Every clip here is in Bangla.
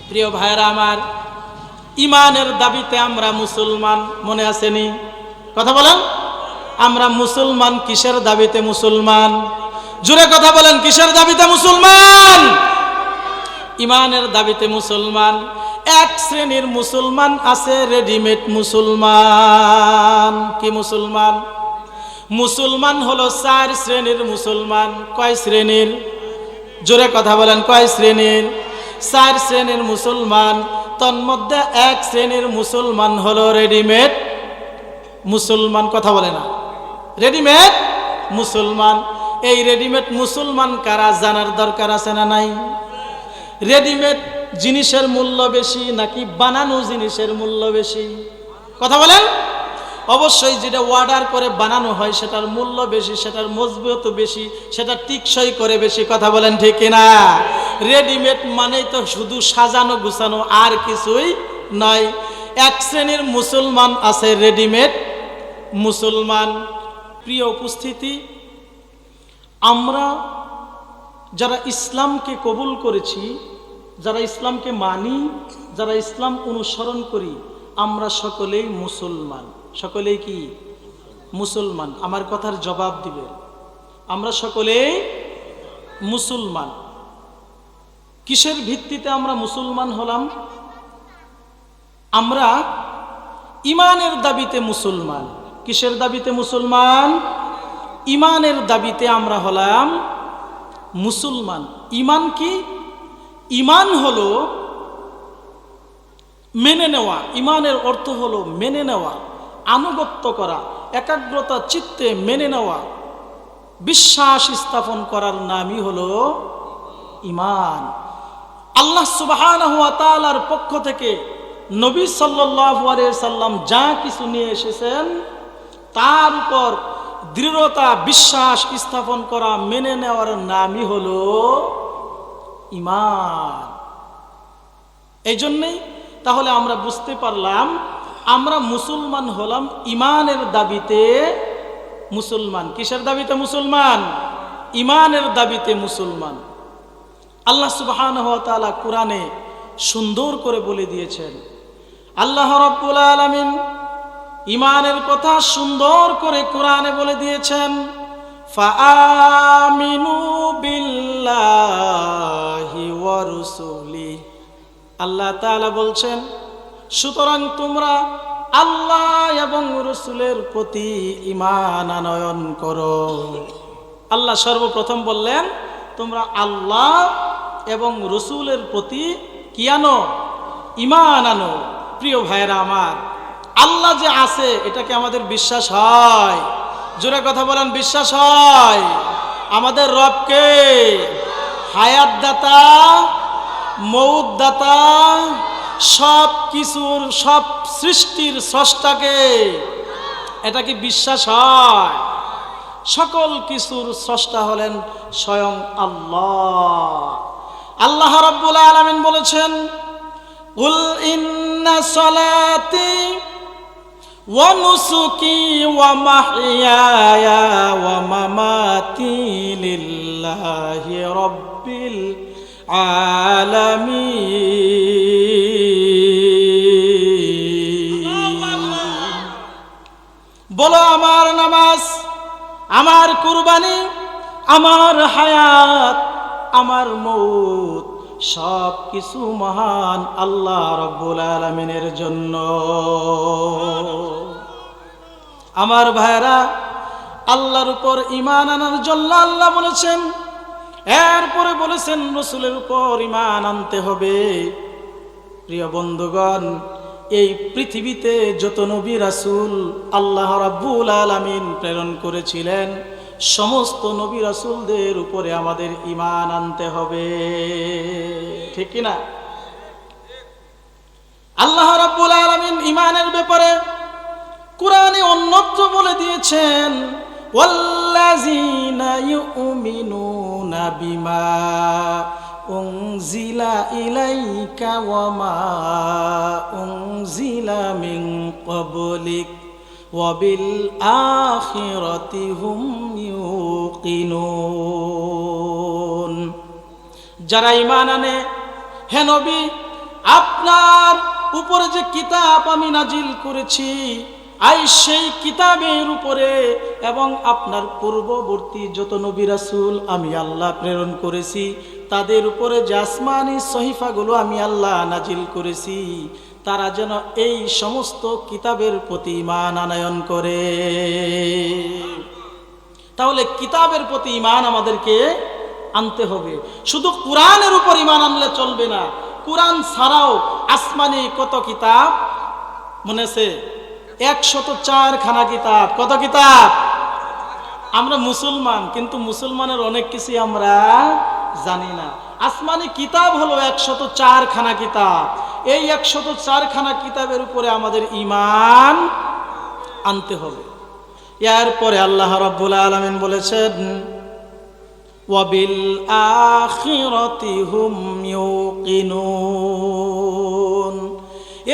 প্রিয় ভাইরা আমার, ইমানের দাবিতে আমরা মুসলমান, মনে আসেনি? কথা বলেন, আমরা মুসলমান কিসের দাবিতে মুসলমান? জোরে কথা বলেন, কিসের দাবিতে মুসলমান? ইমানের দাবিতে মুসলমান। এক শ্রেণীর মুসলমান আছে রেডিমেড মুসলমান। কি মুসলমান? মুসলমান হলো চার শ্রেণীর মুসলমান। কয় শ্রেণীর? জোরে কথা বলেন, কয় শ্রেণীর? চার শ্রেণীর মুসলমান। তন্মধ্যে এক শ্রেণীর মুসলমান হলো রেডিমেড মুসলমান। কথা বলে না, রেডিমেড মুসলমান। এই রেডিমেড মুসলমান কারা জানার দরকার আছে না নাই? রেডিমেড জিনিসের মূল্য বেশি নাকি বানানো জিনিসের মূল্য বেশি? কথা বলেন। অবশ্যই যেটা অর্ডার করে বানানো হয় সেটার মূল্য বেশি, সেটার মজবুত বেশি, সেটা টিকসই করে বেশি। কথা বলেন ঠিক কিনা? রেডিমেড মানেই তো শুধু সাজানো গুছানো, আর কিছুই নয়। এক শ্রেণীর মুসলমান আছে রেডিমেড মুসলমান। প্রিয় উপস্থিতি, আমরা যারা ইসলামকে কবুল করেছি, যারা ইসলামকে মানি, যারা ইসলাম অনুসরণ করি, আমরা সকলেই মুসলমান। সকলেই কি মুসলমান? আমার কথার জবাব দিবে। আমরা সকলেই মুসলমান। কিসের ভিত্তিতে আমরা মুসলমান হলাম? আমরা ইমানের দাবিতে মুসলমান। কিসের দাবিতে মুসলমান? ইমানের দাবিতে আমরা হলাম মুসলমান। ইমান কি? ইমান হলো মেনে নেওয়া। ইমানের অর্থ হলো মেনে নেওয়া, আনুগত্য করা, একাগ্রতা চিত্তে মেনে নেওয়া, বিশ্বাস স্থাপন করার নামই হলো ইমান। আল্লাহ সুবহানাহু ওয়া তাআলার পক্ষ থেকে নবী সাল্লাল্লাহু আলাইহি সাল্লাম যা কিছু নিয়ে এসেছেন তার উপর দৃঢ়তা, বিশ্বাস স্থাপন করা, মেনে নেওয়ার নামই হলো ইমান। এই জন্যেই তাহলে আমরা বুঝতে পারলাম আমরা মুসলমান হলাম ইমানের দাবিতে মুসলমান। কিসের দাবিতে মুসলমান? ইমানের দাবিতে মুসলমান। আল্লাহ সুবহানাহু ওয়া তাআলা কোরআনে সুন্দর করে বলে দিয়েছেন। আল্লাহ রাব্বুল আলামিন ইমানের কথা সুন্দর করে কোরআনে বলে দিয়েছেন। ফাআমিনু বিল্লাহি ওয়া রাসূলি। আল্লাহ তাআলা বলছেন, সুতরাং তোমরা আল্লাহ এবং রাসূলের প্রতি ঈমান আনয়ন করো। আল্লাহ সর্বপ্রথম বললেন তোমরা আল্লাহ এবং রাসূলের প্রতি কি আনো? ঈমান আনো। প্রিয় ভাইরা আমার, আল্লাহ যে আছে এটাকে আমাদের বিশ্বাস হয়? জোরে কথা বলেন, বিশ্বাস হয়? আমাদের রবকে হায়াত দাতা, মৌত দাতা, সব কিছুর, সব সৃষ্টির স্রষ্টাকে, এটা কি বিশ্বাস হয়? সকল কিছুর স্রষ্টা হলেন স্বয়ং আল্লাহ। আল্লাহ রাব্বুল আলামিন বলেছেন, কুল ইন্না সালাতি ওয়া নুসুকি ওয়া মাহইয়ায়া ওয়া মামাতি লিল্লাহি রাব্বিল আলামিন। বলো আমার নামাজ, আমার কুরবানি, আমার হায়াত, আমার মৌত সব কিছু মহান আল্লাহ রাব্বুল আলামিনের জন্য। আমার ভাইরা, আল্লাহর উপর ঈমান আনার জন্য আল্লাহ বলেছেন, এরপরে বলেছেন রাসূলের উপর ঈমান আনতে হবে। প্রিয় বন্ধুগণ, এই পৃথিবীতে যত নবী রাসূল আল্লাহ রাব্বুল আলামিন প্রেরণ করেছিলেন, সমস্ত নবী রাসূলদের উপরে আমাদের ঈমান আনতে হবে। ঠিক কি না? আল্লাহ রাব্বুল আলামিন ঈমানের ব্যাপারে কুরআনে অন্যত্র বলে দিয়েছেন, ওয়াল্লাযীনা ইউমিনুনা বিমা উনজিলা ইলাইকা ওয়া মা উনজিলা মিন ক্বাবলিক ওয়া বিল আখিরাতি হুম ইউকিনুন। যারা ঈমান আনে, হে নবী, আপনার উপরে যে কিতাব আমি নাজিল করেছি, আই সেই কিতাবের উপরে এবং আপনার পূর্ববর্তী যত নবী রাসূল আমি আল্লাহ প্রেরণ করেছি তাদের উপরে যে আসমানি সহিফাগুলো আমি আল্লাহ নাজিল করেছি, তারা যেন এই সমস্ত কিতাবের প্রতি ঈমান আনয়ন করে। তাহলে কিতাবের প্রতি ঈমান আমাদেরকে আনতে হবে। শুধু কোরআনের উপর ঈমান আনলে চলবে না, কোরআন ছাড়াও আসমানি কত কিতাব মনে আছে? 104 খানা কিতাব। কত কিতাব? আমরা মুসলমান, কিন্তু মুসলমানের অনেক কিছু আমরা জানি না। আসমানি কিতাব হলো 104 খানা কিতাব। এই 104 খানা কিতাবের উপরে আমাদের ঈমান আনতে হবে। এরপরে আল্লাহ রাব্বুল আলামিন বলেছেন, ওয়াবিল আখিরাতি হুম ইউকিনুন।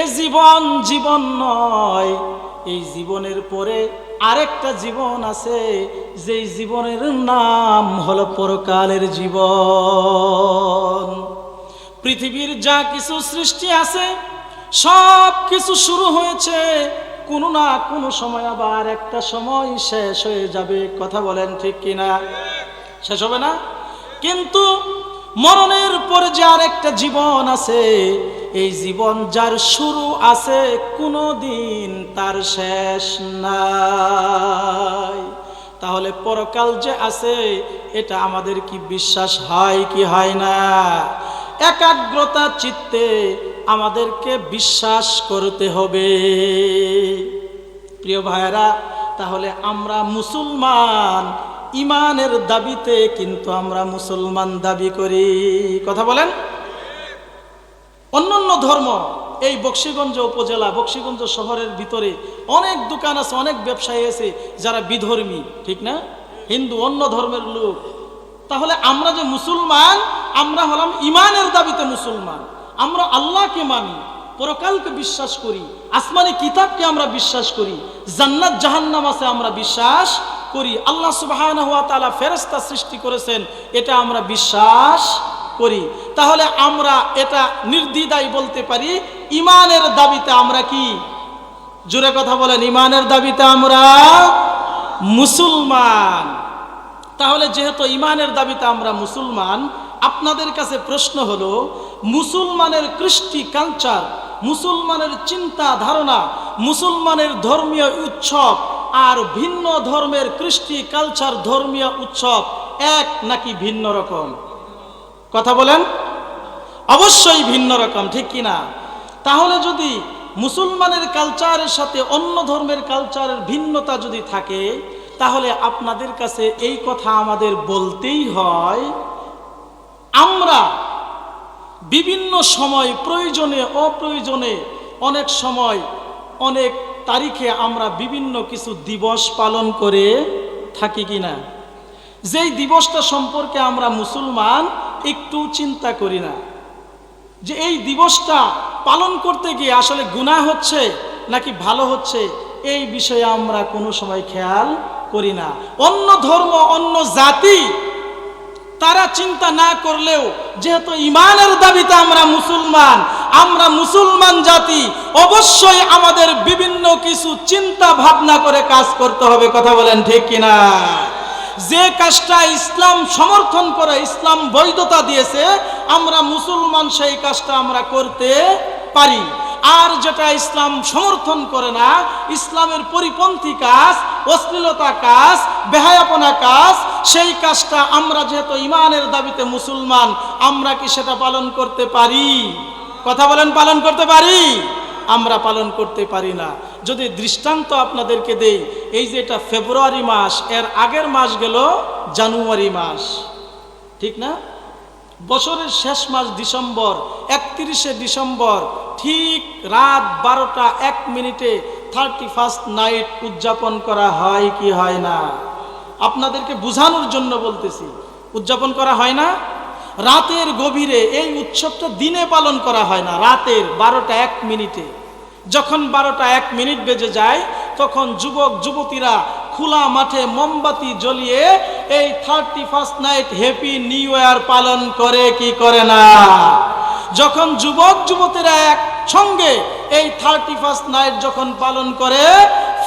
এই জীবন জীবন নয়, এই জীবনের পরে আরেকটা জীবন আছে, যেই জীবনের নাম হলো পরকালের জীবন। পৃথিবীর যা কিছু সৃষ্টি আছে সব কিছু শুরু হয়েছে, কোনো না কোনো সময় আবার একটা সময় শেষ হয়ে যাবে। কথা বলেন ঠিক কিনা? শেষ হবে না? কিন্তু মরণের পরে যে আরেকটা জীবন আছে, এই জীবন যার শুরু আছে কোনো দিন তার শেষ নাই। তাহলে পরকাল যে আছে এটা আমাদের কি বিশ্বাস হয় কি হয় না? একাগ্রতা চিত্তে আমাদেরকে বিশ্বাস করতে হবে। প্রিয় ভাইরা, তাহলে আমরা মুসলমান, ঈমানের দাবিতে কিন্তু আমরা মুসলমান দাবি করি। কথা বলেন। অন্যান্য ধর্ম, এই বকশীগঞ্জ উপজেলা, বকশীগঞ্জ শহরের ভিতরে অনেক দোকান আছে, অনেক ব্যবসায়ী আছে যারা বিধর্মী, ঠিক না? হিন্দু, অন্য ধর্মের লোক। তাহলে আমরা যে মুসলমান, আমরা হলাম ঈমানের দাবিতে মুসলমান। আমরা আল্লাহকে মানি, পরকালকে বিশ্বাস করি, আসমানি কিতাবকে আমরা বিশ্বাস করি, জান্নাত জাহান্নাম আছে আমরা বিশ্বাস করি, আল্লাহ সুবহানাহু ওয়া তাআলা ফেরেশতা সৃষ্টি করেছেন এটা আমরা বিশ্বাস করি। তাহলে আমরা এটা নির্দ্বিধায় বলতে পারি ঈমানের দাবিতে আমরা কি? জোরে কথা বলেন, ঈমানের দাবিতে আমরা মুসলমান। তাহলে যেহেতু ঈমানের দাবিতে আমরা মুসলমান, আপনাদের কাছে প্রশ্ন হলো, মুসলমানের কৃষ্টি কালচার, মুসলমানের চিন্তা ধারণা, মুসলমানের ধর্মীয় উৎসব আর ভিন্ন ধর্মের কৃষ্টি কালচার ধর্মীয় উৎসব এক নাকি ভিন্ন রকম? কথা বলেন। অবশ্যই ভিন্ন রকম, ঠিক কিনা? তাহলে যদি মুসলমানের কালচারের সাথে অন্য ধর্মের কালচারের ভিন্নতা যদি থাকে, তাহলে আপনাদের কাছে এই কথা আমাদের বলতেই হয়, আমরা বিভিন্ন সময় প্রয়োজনে অপ্রয়োজনে অনেক সময় অনেক তারিখে আমরা বিভিন্ন কিছু দিবস পালন করে থাকি কিনা? যেই দিবসটা সম্পর্কে আমরা মুসলমান একটু চিন্তা করি না, যে এই দিবসটা পালন করতে গিয়ে আসলে গুনাহ হচ্ছে নাকি ভালো হচ্ছে, এই বিষয়ে আমরা কোনো সময় খেয়াল করি না। অন্য ধর্ম, অন্য জাতি তারা চিন্তা না করলেও যেহেতু ঈমানের দাবিতে আমরা মুসলমান জাতি, অবশ্যই আমাদের বিভিন্ন কিছু চিন্তা ভাবনা করে কাজ করতে হবে। কথা বলেন ঠিক কিনা? যে কাজটা ইসলাম সমর্থন করে, ইসলাম বৈধতা দিয়েছে, আমরা মুসলমান সেই কাজটা আমরা করতে পারি। আর যেটা ইসলাম সমর্থন করে না, ইসলামের পরিপন্থী কাজ, অশ্লীলতা কাজ, বেহায়াপনা কাজ, সেই কাজটা আমরা যেহেতু ঈমানের দাবিতে মুসলমান, আমরা কি সেটা পালন করতে পারি? কথা বলেন, পালন করতে পারি? আমরা পালন করতে পারি না। যদি দৃষ্টান্ত আপনাদেরকে দেই, এই যে এটা ফেব্রুয়ারি মাস, এর আগের মাস গেল জানুয়ারি মাস, ঠিক না? বছরের শেষ মাস ডিসেম্বর, 31শে ডিসেম্বর ঠিক রাত 12টা 1 মিনিটে 31st নাইট উদযাপন করা হয় কি হয় না? আপনাদেরকে বোঝানোর জন্য বলতেছি, উদযাপন করা হয় না? রাতের গভীরে এই উৎসবটা দিনে পালন করা হয় না, রাতের 12টা 1 মিনিটে। যখন 12টা 1 মিনিট বেজে যায়, তখন যুবক যুবতীরা খোলা মাঠে মোমবাতি জ্বলিয়ে এই 31st night happy new year পালন করে কি করে না? যখন যুবক যুবতীরা এক সঙ্গে এই 31st নাইট যখন পালন করে,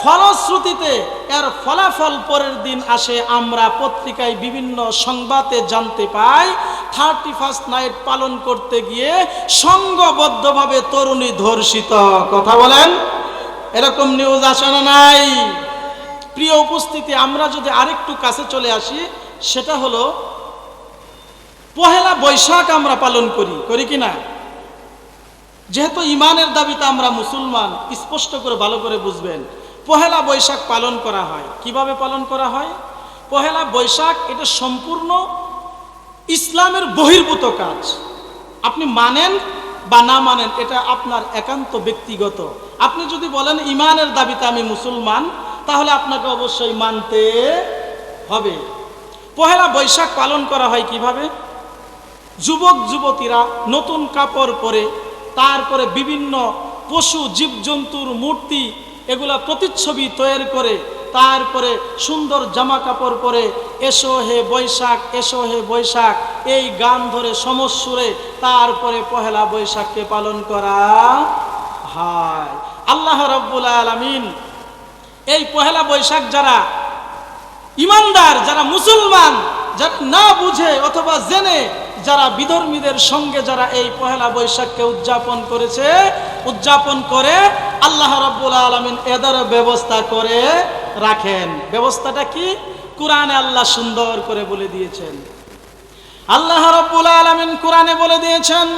ফলশ্রুতিতে এর ফলাফল পরের দিন আসে। আমরা পত্রিকায় বিভিন্ন সংবাদে জানতে পাই 31st নাইট পালন করতে গিয়ে সংঘবদ্ধভাবে তরুণী ধর্ষিত। কথা বলেন, এরকম নিউজ আসে না নাই? প্রিয় উপস্থিতি, আমরা যদি আরেকটু কাছে চলে আসি, সেটা হলো পহেলা বৈশাখ আমরা পালন করি কি না? যেহেতু ইমানের দাবিতে আমরা মুসলমান, স্পষ্ট করে ভালো করে বুঝবেন, পহেলা বৈশাখ পালন করা হয়। কিভাবে পালন করা হয়? পহেলা বৈশাখ এটা সম্পূর্ণ ইসলামের বহির্ভূত কাজ। আপনি মানেন বা না মানেন, এটা আপনার একান্ত ব্যক্তিগত। আপনি যদি বলেন ইমানের দাবিতে আমি মুসলমান, তাহলে আপনাকে অবশ্যই মানতে হবে। পহেলা বৈশাখ পালন করা হয় কিভাবে? যুবক যুবতীরা নতুন কাপড় পরে, তারপরে বিভিন্ন পশু জীবজন্তুর মূর্তি এগুলা প্রতিচ্ছবি তৈরি করে, তারপরে সুন্দর জামা কাপড় পরে এসো হে বৈশাখ, এসো হে বৈশাখ এই গান ধরে সমস্বরে তারপরে পহেলা বৈশাখকে পালন করা হয়। আল্লাহ রাব্বুল আলামিন এই পহেলা বৈশাখ যারা ইমানদার, যারা মুসলমান, যারা না বুঝে অথবা জেনে যারা বিধর্মীদের সঙ্গে যারা এই পহেলা বৈশাখকে উদযাপন করে, আল্লাহ রাব্বুল আলামিন এদের ব্যবস্থা করে রাখেন। ব্যবস্থাটা কি? কোরআনে আল্লাহ সুন্দর করে বলে দিয়েছেন। আল্লাহ রাব্বুল আলামিন কোরআনে বলে দিয়েছেন,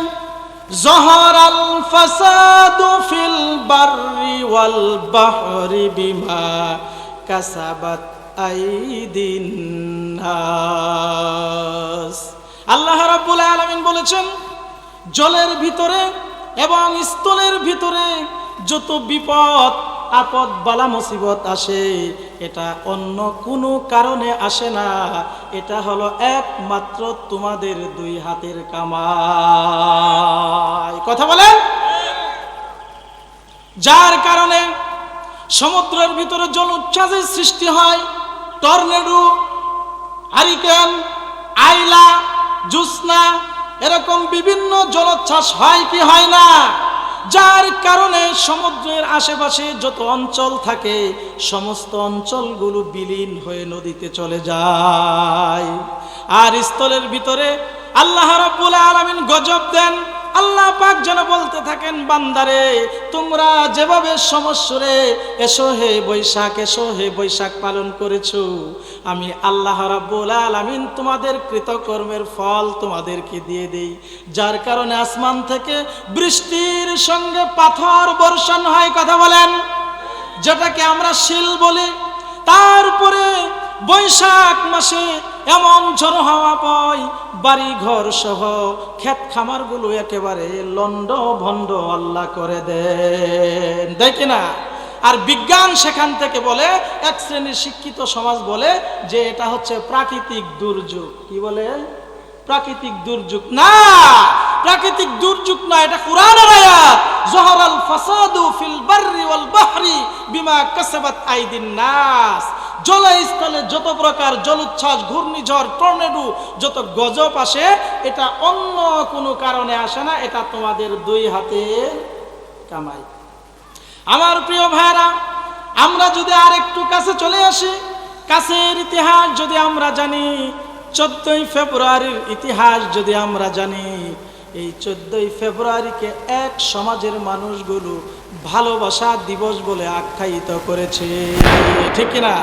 যহরাল ফাসাদু ফিল বাররি ওয়াল বাহরি বিমা কাসাবাত আইদিন নাস। আল্লাহ রাব্বুল আলামিন বলেছেন, জলের ভিতরে এবং স্থলের ভিতরে যত বিপদ আপদ বালা মুসিবত আসে, এটা অন্য কোনো কারণে আসে না, এটা হলো একমাত্র তোমাদের দুই হাতের কামাই। কথা বলেন। যার কারণে সমুদ্রের ভিতরে জলোচ্ছ্বাসের সৃষ্টি হয়, টর্নেডো, হারিকেন, আইলা, জোছনা, এরকম বিভিন্ন জলোচ্ছ্বাস হয় কি হয় না? যার কারণে সমুদ্রের আশেপাশে যত অঞ্চল থাকে সমস্ত অঞ্চলগুলো বিলীন হয়ে নদীতে চলে যায়। আর স্থলের ভিতরে আল্লাহ রাব্বুল আলামিন গজব দেন। আল্লাহ পাক যেন বলতে থাকেন, বান্দারে তোমরা যেভাবে সমস্যরে এসো হে বৈশাখ, এসো হে বৈশাখ পালন করেছো, আমি আল্লাহ রাব্বুল আলামিন তোমাদের কৃতকর্মের ফল তোমাদেরকে দিয়ে দেই। যার কারণে আসমান থেকে বৃষ্টির সঙ্গে পাথর বর্ষণ হয়। কথা বলেন, যেটাকে আমরা শিল বলি। তারপরে বৈশাখ মাসে এমন ঝড় হাওয়া বয়, বাড়ি ঘর সহ ক্ষেত খামারগুলো একেবারে লন্ড ভন্ড আল্লাহ করে দেন, দেখি না? আর বিজ্ঞান সেখান থেকে বলে, এক শ্রেণীর শিক্ষিত সমাজ বলে যে এটা হচ্ছে প্রাকৃতিক দুর্যোগ। কি বলে? প্রাকৃতিক দুর্যোগ না, প্রাকৃতিক দুর্যোগ না, এটা কোরআনের আয়াত। যহরাল ফাসাদু ফিল বাররি ওয়াল বাহরি বিমা কাসাবাত আইদিন নাস। জলস্থলে যত প্রকার জলোচ্ছ্বাস, ঘূর্ণিঝড়, টর্নেডো, যত গজব আসে, এটা অন্য কোনো কারণে আসে না, এটা তোমাদের দুই হাতের কামাই। আমার প্রিয় ভাইরা, আমরা যদি আর একটু কাছে চলে আসি, কাছের ইতিহাস যদি আমরা জানি, 14ই ফেব্রুয়ারির ইতিহাস যদি আমরা জানি, এই 14ই ফেব্রুয়ারিকে এক সমাজের মানুষগুলো ভালোবাসা দিবস বলে আখ্যায়িত করেছে, ঠিক না?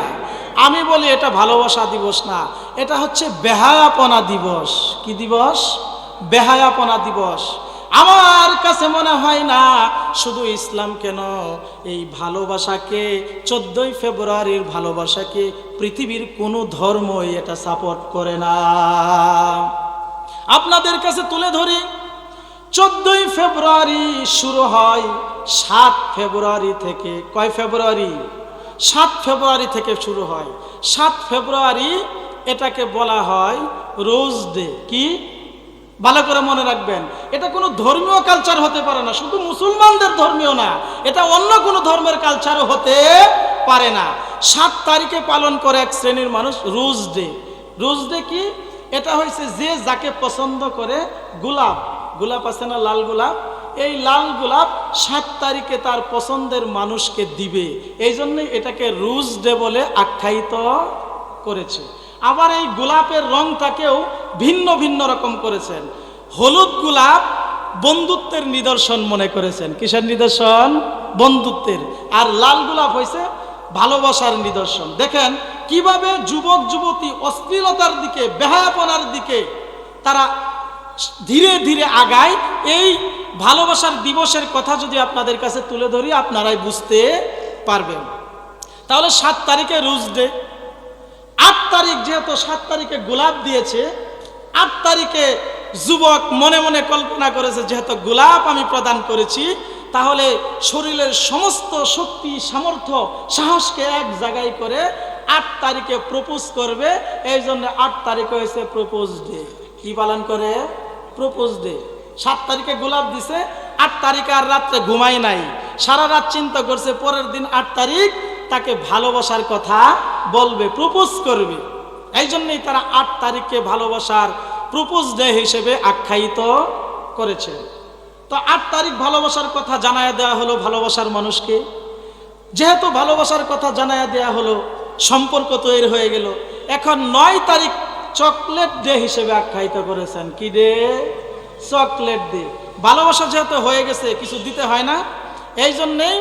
আমি বলি এটা ভালোবাসা দিবস না, এটা হচ্ছে বেহায়াপনা দিবস। কি দিবস? বেহায়াপনা দিবস। আমার কাছে মনে হয় না শুধু ইসলাম কেন, এই ভালোবাসাকে 14ই ফেব্রুয়ারির ভালোবাসাকে পৃথিবীর কোনো ধর্মই এটা সাপোর্ট করে না। আপনাদের কাছে তুলে ধরি, 14ই ফেব্রুয়ারি শুরু হয় 7 ফেব্রুয়ারি থেকে। কয় ফেব্রুয়ারি? 7 ফেব্রুয়ারি থেকে শুরু হয়। 7 ফেব্রুয়ারি এটাকে বলা হয় রোজ ডে। কি? ভালো করে মনে রাখবেন, এটা কোনো ধর্মীয় কালচার হতে পারে না, শুধু মুসলমানদের ধর্মীয় না, এটা অন্য কোনো ধর্মের কালচারও হতে পারে না। 7 তারিখে পালন করে এক শ্রেণীর মানুষ রোজ ডে। রোজ ডে কি? এটা হয়েছে যে যাকে পছন্দ করে গোলাপ গোলাপ আছে না, লাল গোলাপ, এই লাল গোলাপ 7 তারিখে তার পছন্দের মানুষকে দিবে, এই জন্যই এটাকে রোজ ডে বলে আখ্যায়িত করেছে। আবার এই গোলাপের রংটাকেও ভিন্ন ভিন্ন রকম করেছেন। হলুদ গোলাপ বন্ধুত্বের নিদর্শন মনে করেছেন। কিসের নিদর্শন? বন্ধুত্বের। আর লাল গোলাপ হয়েছে ভালোবাসার নিদর্শন। দেখেন কিভাবে যুবক যুবতী অশ্লীলতার দিকে, বেহায়াপনার দিকে তারা ধীরে ধীরে আগায়। এই ভালোবাসার দিবসের কথা যদি আপনাদের কাছে তুলে ধরি, আপনারাই বুঝতে পারবেন। তাহলে 7 তারিখে রোজ ডে, 8 তারিখ যেহেতু 7 তারিখে গোলাপ দিয়েছে, 8 তারিখে যুবক মনে মনে কল্পনা করেছে যেহেতু গোলাপ আমি প্রদান করেছি, তাহলে শরীরের সমস্ত শক্তি, সামর্থ্য, সাহসকে এক জায়গায় করে 8 তারিখে প্রপোজ করবে। এই জন্য 8 তারিখ হয়েছে প্রপোজ ডে। কি পালন করে? Propose day. 7 তারিখে গোলাপ দিছে, 8 তারিখে আর রাত্রে ঘুমাই নাই, সারা রাত চিন্তা করছে পরের দিন 8 তারিখ তাকে ভালোবাসার কথা বলবে, প্রপোজ করবে। এই জন্যই তারা 8 তারিখকে ভালোবাসার প্রপোজ ডে হিসেবে আখ্যায়িত করেছে। তো 8 তারিখ ভালোবাসার কথা জানায়া দেওয়া হলো ভালোবাসার মানুষকে। যেহেতু ভালোবাসার কথা জানায়া দেওয়া হলো, সম্পর্ক তৈরি হয়ে গেল। এখন 9 তারিখ চকলেট ডে হিসেবে আখ্যায়িত করেছেন। কি ডে? Chocolate day. ভালোবাসা যেহেতু হয়ে গেছে, কিছু দিতে হয় না, এই জন্যেই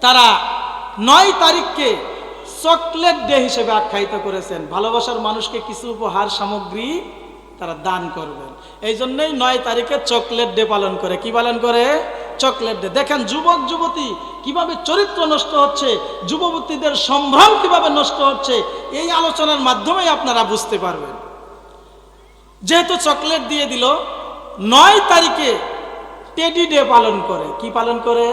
তারা 9 তারিখকে চকলেট ডে হিসেবে আখ্যায়িত করেছেন। ভালোবাসার মানুষকে কিছু উপহার সামগ্রী তারা দান করবেন, এই জন্যই 9 তারিখে চকলেট ডে পালন করে। কি পালন করে? Chocolate day. দেখেন যুবক যুবতী কিভাবে চরিত্র নষ্ট হচ্ছে, যুবতীদের সম্ভ্রম কিভাবে নষ্ট হচ্ছে, এই আলোচনার মাধ্যমেই আপনারা বুঝতে পারবেন। যেহেতু চকলেট দিয়ে দিল, 9 তারিখে টেডি ডে পালন করে। কি পালন করে?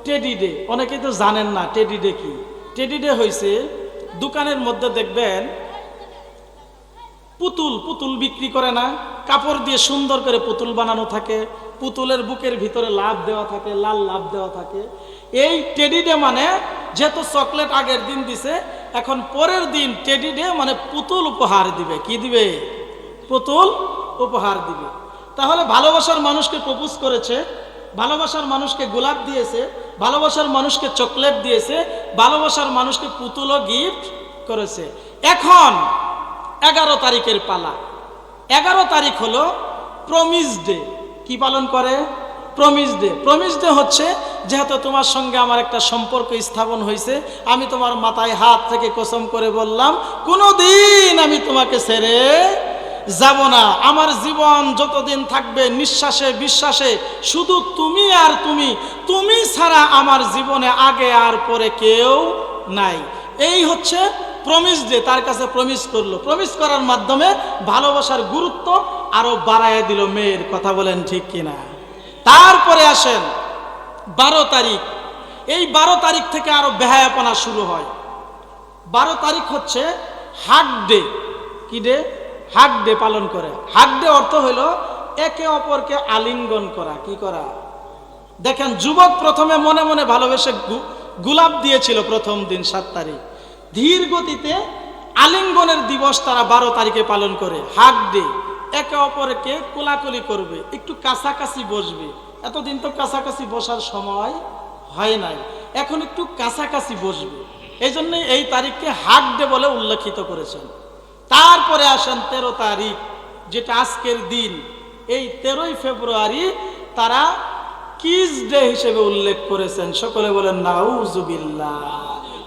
Teddy day. অনেকেই তো জানেন না টেডি ডে কি। টেডি ডে হয়েছে, দোকানের মধ্যে দেখবেন পুতুল পুতুল বিক্রি করে না, কাপড় দিয়ে সুন্দর করে পুতুল বানানো থাকে, পুতুলের বুকের ভিতরে লাভ দেওয়া থাকে, লাল লাভ দেওয়া থাকে। এই টেডি ডে মানে যেহেতু চকলেট আগের দিন দিছে, এখন পরের দিন টেডি ডে মানে পুতুল উপহার দিবে। কি দিবে? পুতুল উপহার দিবে। তাহলে ভালোবাসার মানুষকে প্রপোজ করেছে, ভালোবাসার মানুষকে গোলাপ দিয়েছে, ভালোবাসার মানুষকে চকলেট দিয়েছে, ভালোবাসার মানুষকে পুতুলও গিফট করেছে। এখন 11 তারিখের পালা। 11 তারিখ হলো প্রমিস ডে। কি পালন করে? Promise day. প্রমিস ডে হচ্ছে যেহেতু তোমার সঙ্গে আমার একটা সম্পর্ক স্থাপন হয়েছে, আমি তোমার মাথায় হাত থেকে কসম করে বললাম কোনোদিন আমি তোমাকে ছেড়ে যাব না। আমার জীবন যতদিন থাকবে নিঃশ্বাসে বিশ্বাসে শুধু তুমি আর তুমি, তুমি ছাড়া আমার জীবনে আগে আর পরে কেউ নাই। এই হচ্ছে প্রমিস ডে। তার কাছে প্রমিস করলো, প্রমিস করার মাধ্যমে ভালোবাসার গুরুত্ব আরো বাড়ায় দিল মেয়ের। কথা বলেন ঠিক কিনা? তারপরে আসেন 12 তারিখ। এই 12 তারিখ থেকে আরো বেহায়াপনা শুরু হয়। 12 তারিখ হচ্ছে হাগ ডে। কি ডে? হাগ ডে পালন করে। হাগ ডে অর্থ হলো একে অপরকে আলিঙ্গন করা। কি করা? দেখেন যুবক প্রথমে মনে মনে ভালোবেসে গোলাপ দিয়েছিল প্রথম দিন 7 তারিখ, ধীর গতিতে আলিঙ্গনের দিবস তারা 12 তারিখে পালন করে। Hug day. একে অপরকে কোলাকুলি করবে, একটু কাছাকাছি বসবে। এতদিন তো কাছাকাছি বসার সময় হয় নাই, এখন একটু কাছাকাছি বসবে। এই জন্যই এই তারিখকে হাগ ডে বলে উল্লেখিত করেছেন। তারপরে আসেন 13 তারিখ, যেটা আজকের দিন। এই 13ই ফেব্রুয়ারি তারা কিস ডে হিসেবে উল্লেখ করেছেন। সকলে বলেন নাউজুবিল্লাহ।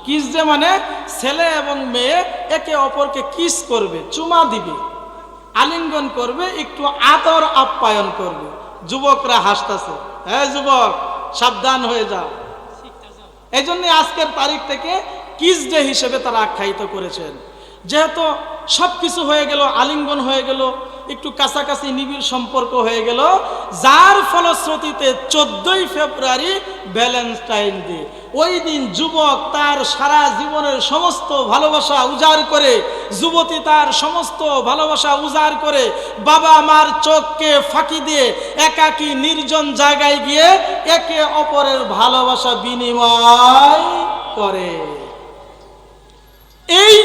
কিস ডে মানে ছেলে এবং মেয়ে একে অপরকে কিস করবে, চুমা দিবে, আলিঙ্গন করবে, একটু আদর আপ্যায়ন করবে। যুবকরা হাসতেছে, হ্যাঁ যুবক সাবধান হয়ে যাও। এই জন্য আজকের তারিখ থেকে কিস ডে হিসেবে তারা আখ্যায়িত করেছেন। যেহেতু সব কিছু হয়ে গেল, আলিঙ্গন হয়ে গেল, একটু কাছাকাছি নিবিড় সম্পর্ক হয়ে গেল, যার ফলশ্রুতিতে 14ই ফেব্রুয়ারি ভ্যালেন্টাইন ডে। ওই দিন যুবক তার সারা জীবনের সমস্ত ভালোবাসা উজাড় করে, যুবতী তার সমস্ত ভালোবাসা উজাড় করে বাবা মার চোখকে ফাঁকি দিয়ে একাকী নির্জন জায়গায় গিয়ে একে অপরের ভালোবাসা বিনিময় করে। এই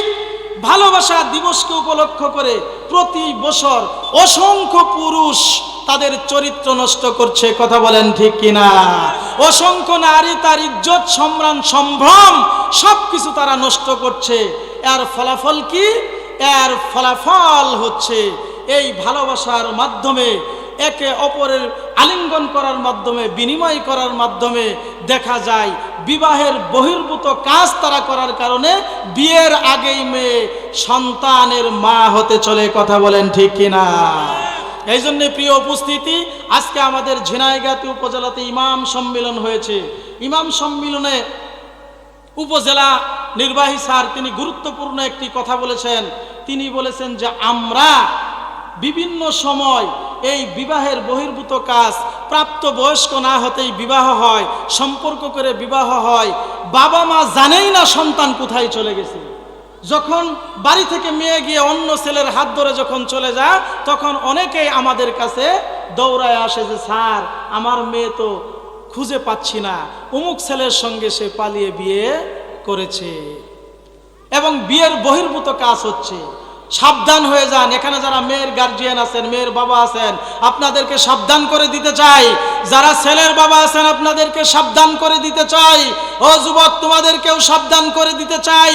ভালোবাসা দিবসকে উপলক্ষ করে প্রতি বছর অসংখ্য পুরুষ তাদের চরিত্র নষ্ট করছে, কথা বলেন ঠিক কিনা? অসংখ্য নারী তার ইজ্জত সম্ভ্রম সবকিছু তারা নষ্ট করছে। এর ফলাফল কি? এর ফলাফল হচ্ছে এই ভালোবাসার মাধ্যমে, একে অপরের আলিঙ্গন করার মাধ্যমে, বিনিময় করার মাধ্যমে দেখা যায় বিবাহের বহির্ভূত কাজ তারা করার কারণে বিয়ের আগেই মেয়ে সন্তানের মা হতে চলে, কথা বলেন ঠিক কিনা? এই জন্য প্রিয় উপস্থিতি, আজকে আমাদের ঝিনাইগাতি উপজেলাতে ইমাম সম্মেলন হয়েছে। ইমাম সম্মেলনে উপজেলা নির্বাহী স্যার তিনি গুরুত্বপূর্ণ একটি কথা বলেছেন। তিনি বলেছেন যে আমরা বিভিন্ন সময় এই বিবাহের বহির্ভূত কাজ, প্রাপ্ত বয়স্ক না হতেই বিবাহ হয়, সম্পর্ক করে বিবাহ হয়, বাবা মা জানেই না সন্তান কোথায় চলে গেছে। যখন বাড়ি থেকে মেয়ে গিয়ে অন্য ছেলের হাত ধরে যখন চলে যায়, তখন অনেকেই আমাদের কাছে দৌড়ায় আসে যে স্যার আমার মেয়ে তো খুঁজে পাচ্ছি না, অমুক ছেলের সঙ্গে সে পালিয়ে বিয়ে করেছে, এবং বিয়ের বহির্ভূত কাজ হচ্ছে। সাবধান হয়ে যান। এখানে যারা মেয়ের গার্জিয়ান আছেন, মেয়ের বাবা আছেন, আপনাদেরকে সাবধান করে দিতে চাই। যারা ছেলের বাবা আছেন আপনাদেরকে সাবধান করে দিতে চাই। ও যুবক, তোমাদেরকেও সাবধান করে দিতে চাই।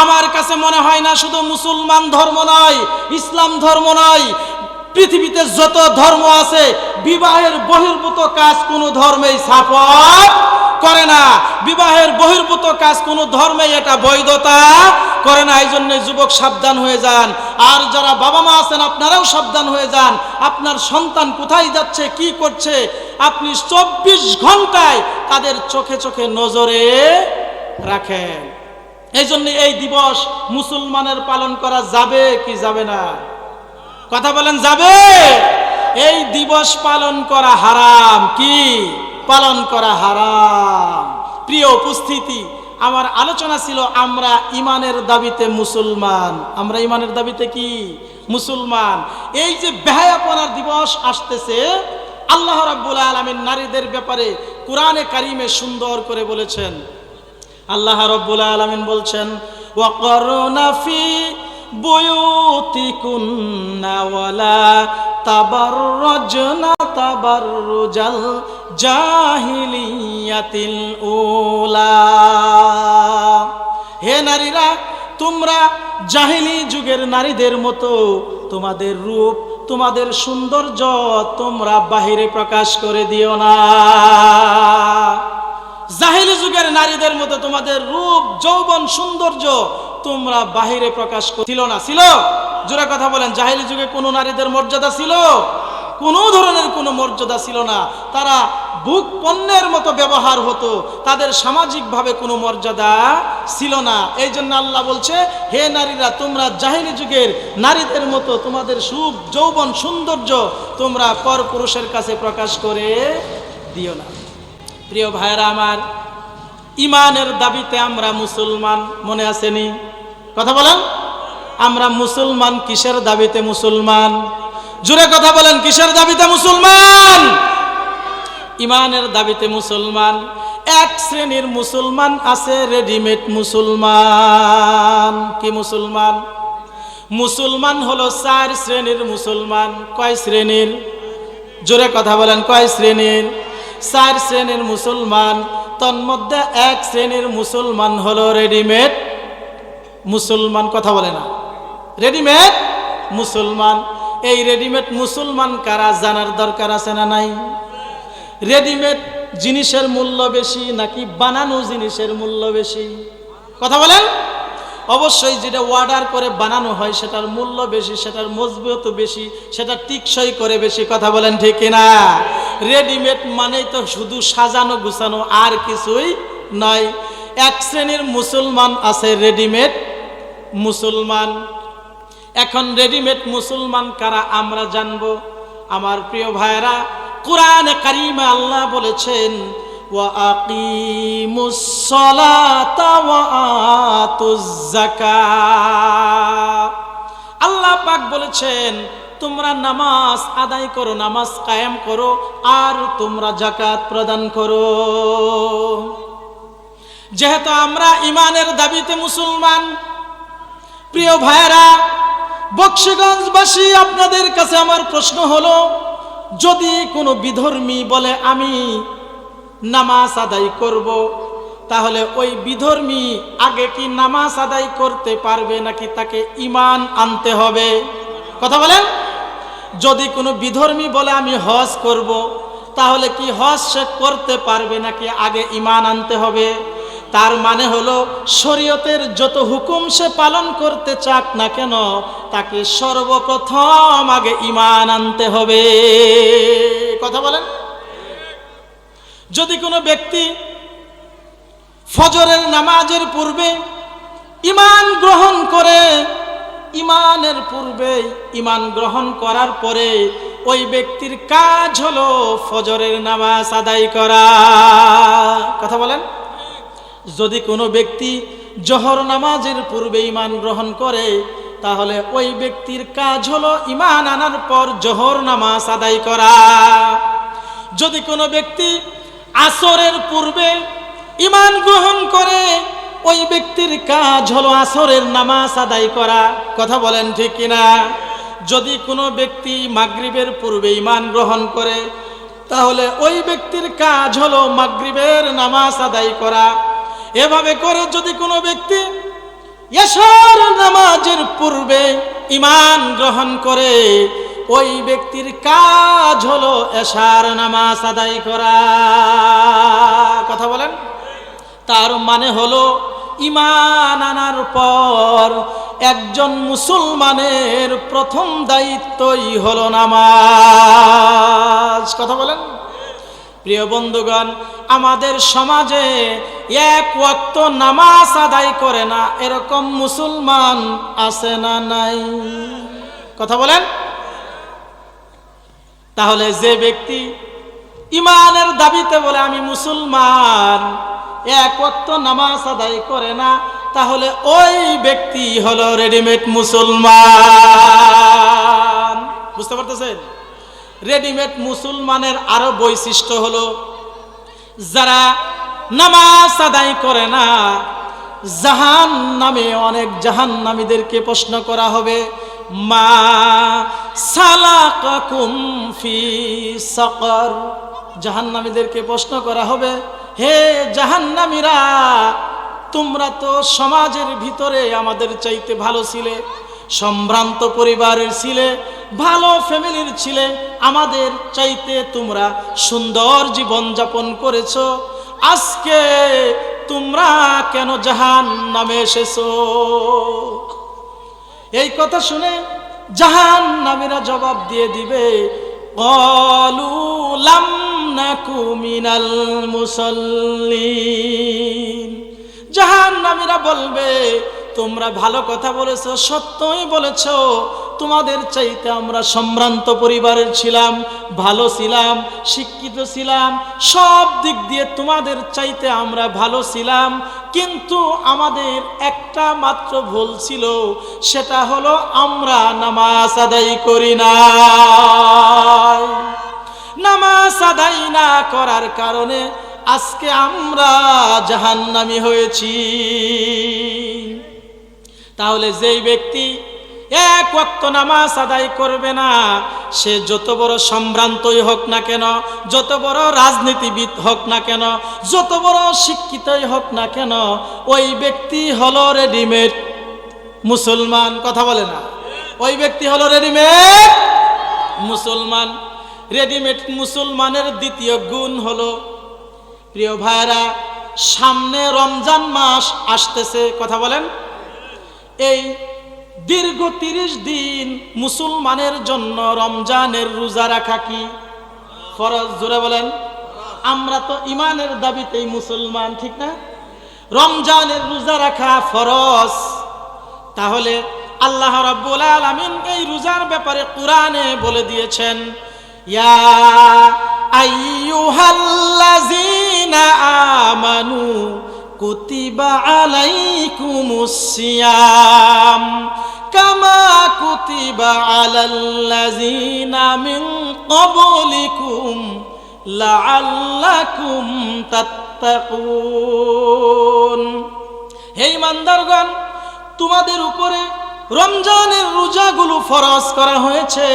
আমার কাছে মনে হয় না শুধু মুসলমান ধর্ম নয়, ইসলাম ধর্ম নয়, পৃথিবীতে যত ধর্ম আছে বিবাহের বহির্ভূত কাজ কোনো ধর্মেই সাপোর্ট করে না। বিবাহের বহির্ভূত কাজ কোনো ধর্মেই এটা বৈধতা করে না। এই জন্য যুবক সাবধান হয়ে যান। আর যারা বাবা মা আছেন আপনারাও সাবধান হয়ে যান। আপনার সন্তান কোথায় যাচ্ছে, কি করছে, আপনি 24 ঘন্টায় তাদের চোখে চোখে নজরে রাখেন। এই জন্য এই দিবস মুসলমানের পালন করা যাবে কি যাবে না? কথা বলেন, যাবে? এই দিবস পালন করা হারাম। কি পালন করা হারাম? প্রিয় উপস্থিতি, আমার আলোচনা ছিল আমরা ইমানের দাবিতে মুসলমান। আমরা ইমানের দাবিতে কি মুসলমান। এই যে বেহায়াপনার দিবস আসতেছে, আল্লাহ রাব্বুল আলামিন নারীদের ব্যাপারে কোরআনে কারিমে সুন্দর করে বলেছেন। আল্লাহ রাব্বুল আলামিন বলছেন, ওয়াকরনা ফি বুয়ুতিকুন্না ওয়ালা তাবাররাজনা তাবাররুজাল জাহিলিয়াতিল উলা। হে নারীরা, তোমরা জাহিলি যুগের নারীদের মতো তোমাদের রূপ, তোমাদের সৌন্দর্য তোমরা বাহিরে প্রকাশ করে দিও না। জাহিলি যুগের নারীদের মতো তোমাদের রূপ, যৌবন, সৌন্দর্য তোমরা বাহিরে প্রকাশ ছিল না। ছিল? জোরে কথা বলেন। জাহিলি যুগে কোন নারীদের মর্যাদা ছিল? কোনো ধরনের কোনো মর্যাদা ছিল না। তারা বুক পণ্যের মতো ব্যবহার হতো, তাদের সামাজিকভাবে কোনো মর্যাদা ছিল না। এই জন্য আল্লাহ বলছে, হে নারীরা, তোমরা জাহিলি যুগের নারীদের মতো তোমাদের সুখ, যৌবন, সৌন্দর্য তোমরা পরপুরুষের কাছে প্রকাশ করে দিও না। প্রিয় ভাইরা আমার, ইমানের দাবিতে আমরা মুসলমান, মনে আসেনি? কথা বলেন। আমরা মুসলমান কিসের দাবিতে মুসলমান? জোরে কথা বলেন, কিসের দাবিতে মুসলমান? ইমানের দাবিতে মুসলমান। এক শ্রেণীর মুসলমান আছে রেডিমেড মুসলমান। কি মুসলমান? মুসলমান হলো 4 শ্রেণীর মুসলমান। কয় শ্রেণীর? জোরে কথা বলেন, কয় শ্রেণীর? 4 শ্রেণীর মুসলমান। তন্মধ্যে এক শ্রেণীর মুসলমান হলো রেডিমেড মুসলমান। কথা বলে না? রেডিমেড মুসলমান। এই রেডিমেড মুসলমান কারা জানার দরকার আছে না নাই? রেডিমেড জিনিসের মূল্য বেশি নাকি বানানো জিনিসের মূল্য বেশি? কথা বলেন। অবশ্যই যেটা অর্ডার করে বানানো হয় সেটার মূল্য বেশি, সেটার মজবুত বেশি, সেটা টিকসই করে বেশি। কথা বলেন ঠিক কিনা? রেডিমেড মানেই তো শুধু সাজানো গুছানো, আর কিছুই নয়। এক শ্রেণীর মুসলমান আছে রেডিমেড মুসলমান। এখন রেডিমেড মুসলমান কারা আমরা জানবো। আমার প্রিয় ভাইরা, কোরআনে কারিমে আল্লাহ বলেছেন, ওয়া আকিমুস সালাতা ওয়া আতুজ যাকাত। আল্লাহ পাক বলেছেন, তোমরা নামাজ আদায় করো, নামাজ কায়েম করো, আর তোমরা যাকাত প্রদান করো। যেহেতু আমরা ইমানের দাবিতে মুসলমান, প্রিয় ভাইরা, বক্সিগঞ্জবাসী, আপনাদের কাছে আমার প্রশ্ন হলো, যদি কোনো বিধর্মী বলে আমি নামাজ আদায় করব, তাহলে ওই বিধর্মী আগে কি নামাজ আদায় করতে পারবে নাকি তাকে ঈমান আনতে হবে? কথা বলেন। যদি কোনো বিধর্মী বলে আমি হজ করব, তাহলে কি হজ সে করতে পারবে নাকি আগে ঈমান আনতে হবে? তার মানে হলো শরীয়তের যত হুকুম সে পালন করতে চাক না কেন, তাকে সর্বপ্রথম আগে ঈমান আনতে হবে। কথা বলেন। যদি কোনো ব্যক্তি ফজরের নামাজের পূর্বে ঈমান গ্রহণ করে, ঈমানের পূর্বে ঈমান গ্রহণ করার পরে ওই ব্যক্তির কাজ হলো ফজরের নামাজ আদায় করা। কথা বলেন। যদি কোনো ব্যক্তি জোহর নামাজের পূর্বে ঈমান গ্রহণ করে, তাহলে ওই ব্যক্তির কাজ হলো ঈমান আনার পর জোহর নামাজ আদায় করা। যদি কোনো ব্যক্তি আসরের পূর্বে ঈমান গ্রহণ করে, ওই ব্যক্তির কাজ হলো আসরের নামাজ আদায় করা। কথা বলেন ঠিক কিনা? যদি কোনো ব্যক্তি মাগরিবের পূর্বে ঈমান গ্রহণ করে, তাহলে ওই ব্যক্তির কাজ হলো মাগরিবের নামাজ আদায় করা। এভাবে করে যদি কোনো ব্যক্তি এশার নামাজের পূর্বে ঈমান গ্রহণ করে, ওই ব্যক্তির কাজ হলো এশার নামাজ আদায় করা। কথা বলেন। তার মানে হলো ঈমান আনার পর একজন মুসলমানের প্রথম দায়িত্বই হলো নামাজ। কথা বলেন। প্রিয় বন্ধুগণ, আমাদের সমাজে এক ওয়াক্ত নামাজ আদায় করে না এরকম মুসলমান আছে না নাই? কথা বলেন। তাহলে যে ব্যক্তি ঈমানের দাবিতে বলে আমি মুসলমান, এক ওয়াক্ত নামাজ আদায় করে না, তাহলে ওই ব্যক্তি হলো রেডিমেড মুসলমান। বুঝতে পারতেছেন? রেডিমেড মুসলমানের আরো বৈশিষ্ট্য হলো, যারা নামাজ আদায় করে না, জাহান্নামে অনেক জাহান্নামীদেরকে প্রশ্ন করা হবে, মা সালাকাকুম ফি সাকার। জাহান্নামীদেরকে প্রশ্ন করা হবে, হে জাহান্নামীরা, তোমরা তো সমাজের ভিতরে আমাদের চাইতে ভালো ছিলে, সম্ভ্রান্ত পরিবারের ছিলে, ভালো ফ্যামিলির ছিলে, আমাদের চাইতে তোমরা সুন্দর জীবন যাপন করেছো, আজকে তোমরা কেন জাহান্নামে এসেছো? এই কথা শুনে জাহান্নামীরা জবাব দিয়ে দিবে, ক্বালু লাম নাকু মিনাল মুসাল্লিন। জাহান্নামীরা বলবে, তোমরা ভালো কথা বলেছো, সত্যই বলেছো, তোমাদের চাইতে আমরা সম্ভ্রান্ত পরিবারের ছিলাম, ভালো ছিলাম, শিক্ষিত ছিলাম, সব দিক দিয়ে তোমাদের চাইতে আমরা ভালো ছিলাম, কিন্তু আমাদের একটা মাত্র ভুল ছিল, সেটা হলো আমরা নামাজ আদায় করি না। নামাজ আদায় না করার কারণে আজকে আমরা জাহান্নামী হয়েছি। তাহলে যেই ব্যক্তি এক ওয়াক্ত নামাজ আদায় করবে না, সে যত বড় সম্ভ্রান্তই হোক না কেন, যত বড় রাজনীতিবিদ হোক না কেন, যত বড় শিক্ষিতই হোক না কেন, ওই ব্যক্তি হলো রেডিমেড মুসলমান। কথা বলে না? ওই ব্যক্তি হলো রেডিমেড মুসলমান। রেডিমেড মুসলমানের দ্বিতীয় গুণ হলো, প্রিয় ভাইরা, সামনে রমজান মাস আসতেছে। কথা বলেন। এই দীর্ঘ 30 দিন মুসলমানের জন্য রমজানের রোজা রাখা কি ফরজ? জোরে বলেন। আমরা তো ঈমানের দাবিতেই মুসলমান, ঠিক না? রমজানের রোজা রাখা ফরজ। তাহলে আল্লাহ রাব্বুল আলামিন এই রোজার ব্যাপারে কোরআনে বলে দিয়েছেন, ইয়া আইয়ুহাল্লাযীনা আমানু কুতিবা আলাইকুমুস সিয়াম কামা কুতিবা আলাল্লাযীনা মিন ক্বাবলিকুম লাআল্লাকুম তাত্তাকুন। হে ঈমানদারগণ, তোমাদের উপরে রমজানের রোজাগুলো ফরজ করা হয়েছে,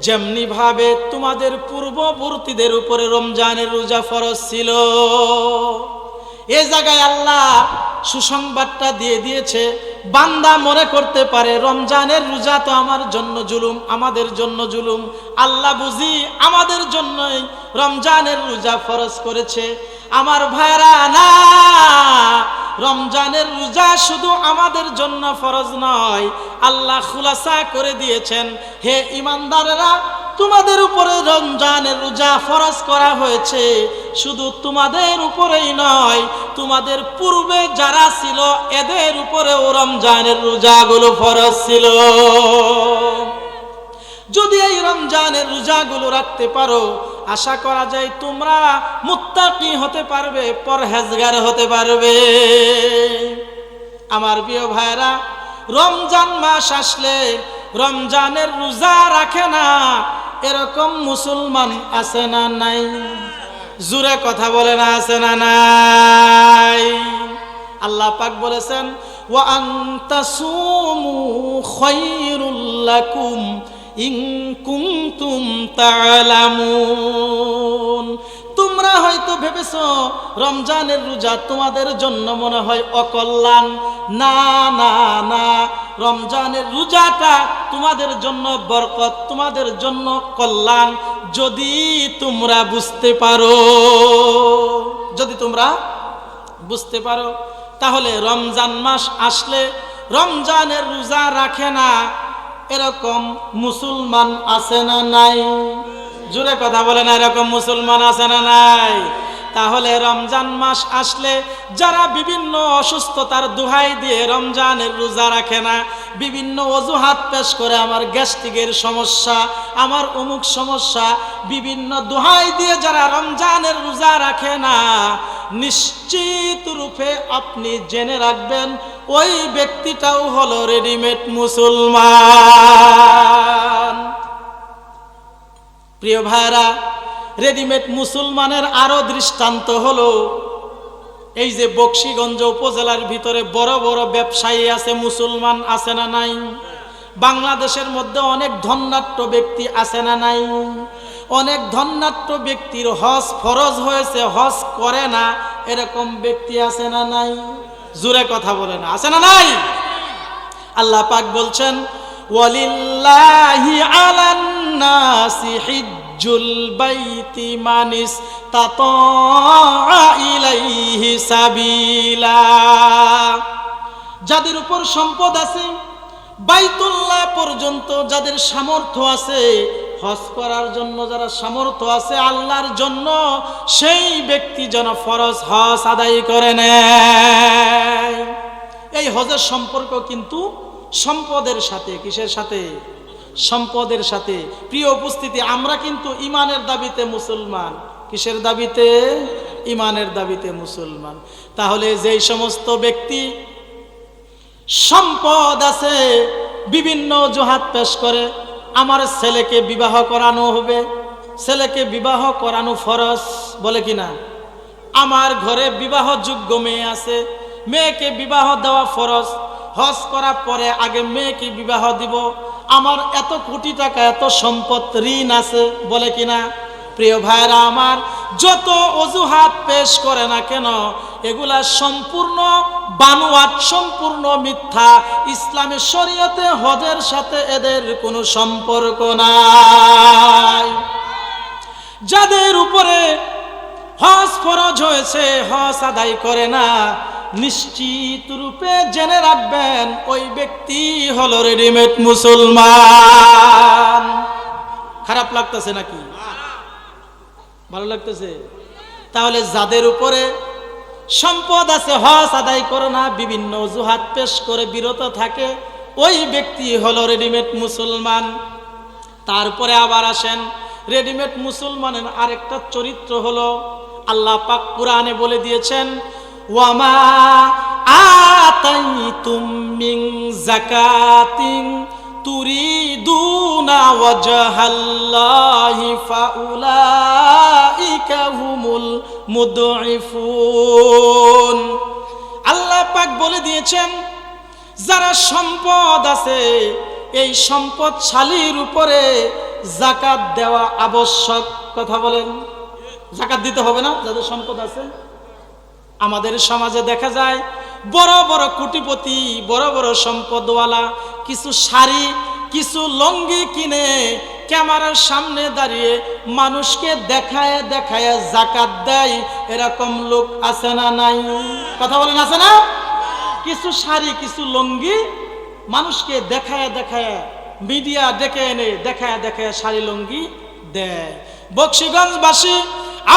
যেমনি ভাবে তোমাদের পূর্ববর্তীদের উপরে রমজানের রোজা ফরজ ছিল। এই জায়গায় আল্লাহ সুসংবাদটা দিয়ে দিয়েছে, বান্দা মনে করতে পারে রমজানের রোজা তো আমার জন্য জুলুম, আমাদের জন্য জুলুম, আল্লাহ বুঝি আমাদের জন্যই রমজানের রোজা ফরজ করেছে। আমার ভাইরা, না, রমজানের রোজা শুধু আমাদের জন্য ফরজ নয়, আল্লাহ খুলাসা করে দিয়েছেন, হে ঈমানদারেরা, তোমাদের উপরে রমজানের রোজা ফরজ করা হয়েছে, শুধু তোমাদের উপরেই নয়, তোমাদের পূর্বে যারা ছিল এদের উপরেও রমজানের রোজাগুলো ফরজ ছিল। যদি এই রমজানের রোজাগুলো রাখতে পারো, আশা করা যায় তোমরা মুত্তাকি হতে পারবে, পরহেজগার হতে পারবে। আমার প্রিয় ভাইরা, রমজান মাস আসলে রমজানের রোজা রাখে না এরকম মুসলমান আছে না নাই? জোরে কথা বলে না, আছে না নাই? আল্লাহ পাক বলেছেন, ওয়া আনতাসুমু খায়রুল লাকুম ইন কুনতুম তা'লামুন। তোমরা হয়তো ভেবেছো রমজানের রোজা তোমাদের জন্য মনে হয় অকল্যাণ। না না না, রমজানের রোজাটা তোমাদের জন্য বরকত, তোমাদের জন্য কল্যাণ, যদি তোমরা বুঝতে পারো। যদি তোমরা বুঝতে পারো, তাহলে রমজান মাস আসলে রমজানের রোজা রাখে না এরকম মুসলমান আছে না নাই? জোরে কথা বলে না, এরকম মুসলমান আছে না নাই? তাহলে রমজান মাস আসলে যারা বিভিন্ন অসুস্থতার দোহাই দিয়ে রমজানের রোজা রাখে না, বিভিন্ন অজুহাত পেশ করে, আমার গ্যাস্ট্রিকের সমস্যা, আমার অমুক সমস্যা, বিভিন্ন দোহাই দিয়ে যারা রমজানের রোজা রাখে না, নিশ্চিত রূপে আপনি জেনে রাখবেন ওই ব্যক্তিটাও হলো রেডিমেড মুসলমান। প্রিয় ভাইরা, রেডিমেড মুসলমানের আরো দৃষ্টান্ত হলো, এই যে বকশীগঞ্জ উপজেলার ভিতরে বড় বড় ব্যবসায়ী আছে, মুসলমান আছে না নাই? বাংলাদেশের মধ্যে অনেক ধন্যাঢ্য ব্যক্তি আছে না নাই? অনেক ধন্যাঢ্য ব্যক্তির হজ ফরজ হয়েছে, হজ করে না এরকম ব্যক্তি আছে না নাই? জোরে কথা বলে না, আছে না নাই? আল্লাহ পাক বলছেন, ওয়ালিল্লাহি আলান নাসি হিজ্জুল বাইতি মান ইসতাতা ইলাইহি সাবিলা। যাদের উপর সম্পদ আছে, বাইতুল্লাহ পর্যন্ত যাদের সামর্থ্য আছে, হজ করার জন্য যারা সামর্থ্য আছে আল্লাহর জন্য, সেই ব্যক্তি যেন ফরজ হজ আদায় করে নেয়। এই হজের সম্পর্ক কিন্তু সম্পদের সাথে। কিসের সাথে? সম্পদের সাথে। প্রিয় উপস্থিতি, আমরা কিন্তু ইমানের দাবিতে মুসলমান। কিসের দাবিতে? ইমানের দাবিতে মুসলমান। তাহলে যেই সমস্ত ব্যক্তি সম্পদ আছে, বিভিন্ন অজুহাত পেশ করে, আমার ছেলেকে বিবাহ করানো হবে, ছেলেকে বিবাহ করানো ফরজ, বলে কিনা? আমার ঘরে বিবাহযোগ্য মেয়ে আছে, মেয়েকে বিবাহ দেওয়া ফরজ, হজ করার পরে আগে মেয়েকে বিবাহ দিব, আমার এত কোটি টাকা, এত সম্পদ, ঋণ আছে, বলে কিনা? প্রিয় ভাইরা আমার, যত অজুহাত পেশ করে না কেন, এগুলা সম্পূর্ণ বানোয়াট, সম্পূর্ণ মিথ্যা। ইসলামের শরীয়তে হজের সাথে এদের কোনো সম্পর্ক নাই। যাদের উপরে হজ ফরজ হয়েছে, হজ আদায় করে না, নিশ্চিত রূপে জেনে রাখবেন ওই ব্যক্তি হলো রেডিমেড মুসলমান। খারাপ লাগতেছে নাকি? ভালো লাগতেছে? তাহলে যাদের উপরে সম্পদ আছে, হজ আদায় করে না, বিভিন্ন অজুহাত পেশ করে বিরত থাকে, ওই ব্যক্তি হলো রেডিমেড মুসলমান। তারপরে আবার আসেন, রেডিমেড মুসলমানের আরেকটা চরিত্র হলো, আল্লাহ পাক কুরআনে বলে দিয়েছেন, ওয়ামা আতাইতুম মিন যাকাতিন তুরিদুনা ওয়াজহাল্লাহি ফাউলাইকা হুমুল মুদঈফুন। আল্লাহ পাক বলে দিয়েছেন, যারা সম্পদ আছে এই সম্পদশালীর উপরে যাকাত দেওয়া আবশ্যক। কথা বলেন, যাকাত দিতে হবে না যাদের সম্পদ আছে? আমাদের সমাজে দেখা যায় বড় বড় কোটিপতি, বড় বড় সম্পদওয়ালা কিছু শাড়ি, কিছু লুঙ্গি কিনে ক্যামেরার সামনে দাঁড়িয়ে মানুষকে দেখায় দেখায় যাকাত দেয়। এরকম লোক আছে না নাই? কথা বলেন, আছে না? কিছু শাড়ি, কিছু লুঙ্গি মানুষকে দেখায় দেখায়, মিডিয়া ডেকে এনে দেখায় দেখায় শাড়ি লুঙ্গি দেয়। বকশীগঞ্জবাসী,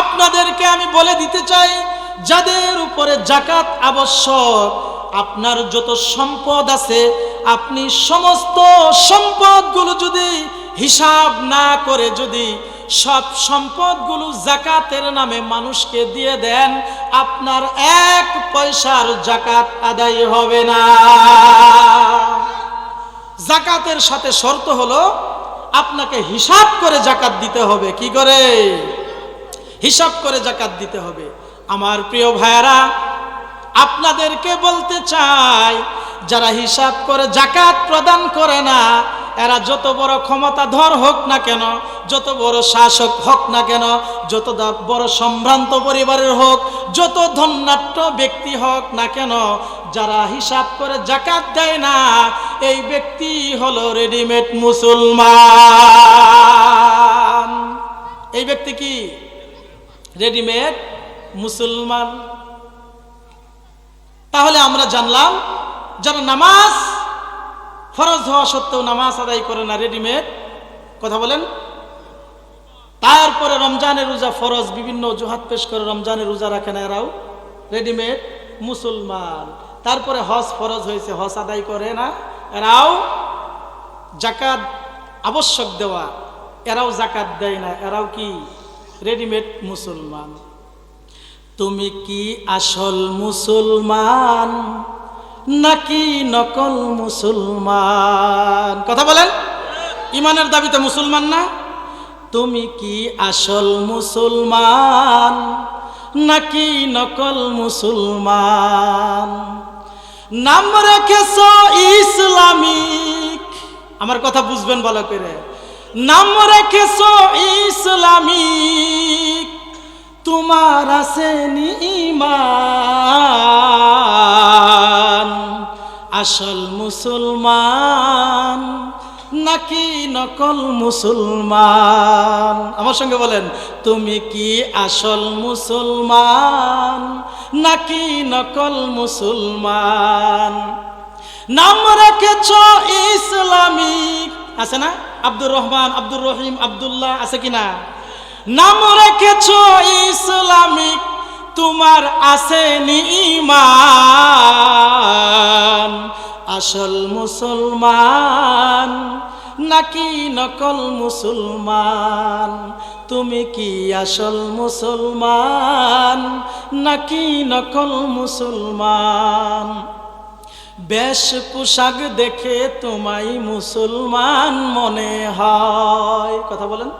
আপনাদেরকে আমি বলে দিতে চাই, যাদের উপরে যাকাত আবশ্যক, আপনার যত সম্পদ আছে আপনি সমস্ত সম্পদগুলো যদি হিসাব না করে যদি সব সম্পদগুলো যাকাতের নামে মানুষকে দিয়ে দেন, আপনার এক পয়সার যাকাত আদায় হবে না। যাকাতের সাথে শর্ত হলো আপনাকে হিসাব করে যাকাত দিতে হবে। কি করে? হিসাব করে যাকাত দিতে হবে। আমার প্রিয় ভাইয়েরা, আপনাদেরকে বলতে চাই, যারা হিসাব করে যাকাত প্রদান করে না, এরা যত বড় ক্ষমতাধর হোক না কেন, যত বড় শাসক হোক না কেন, যত বড় সম্ভ্রান্ত পরিবারের হোক, যত ধন্যাঢ্য ব্যক্তি হোক না কেন, যারা হিসাব করে যাকাত দেয় না, এই ব্যক্তি হলো রেডিমেড মুসলমান। এই ব্যক্তি কি? রেডিমেড মুসলমান। তাহলে আমরা জানলাম, যারা নামাজ ফরজ হওয়া সত্ত্বেও নামাজ আদায় করে না, রেডিমেড। কথা বলেন। তারপরে রমজানের রোজা ফরজ, বিভিন্ন অজুহাত পেশ করে রমজানের রোজা রাখে না, এরাও রেডিমেড মুসলমান। তারপরে হজ ফরজ হয়েছে, হজ আদায় করে না, এরাও যাকাত আবশ্যক দেওয়া, এরাও যাকাত দেয় না, এরাও কি? রেডিমেড মুসলমান। তুমি কি আসল মুসলমান নাকি নকল মুসলমান? কথা বলেন। ইমানের দাবিতে মুসলমান না? তুমি কি আসল মুসলমান নাকি নকল মুসলমান? নাম রেখেছ ইসলামিক, আমার কথা বুঝবেন ভালো করে। নাম রেখেছ ইসলামিক, তোমার আছে ঈমান, আসল মুসলমান নাকি নকল মুসলমান? আমার সঙ্গে বলেন, তুমি কি আসল মুসলমান নাকি নকল মুসলমান? নাম রেখেছ ইসলামিক, আছে না? আব্দুর রহমান, আব্দুর রহিম, আব্দুল্লাহ, আছে কিনা? নাম রেখেছ ইসলামিক, তোমার আছে ঈমান, আসল মুসলমান নাকি নকল মুসলমান? তুমি কি আসল মুসলমান নাকি নকল মুসলমান? বেশ পোশাক দেখে তোমায় মুসলমান মনে হয়। কথা বলেন।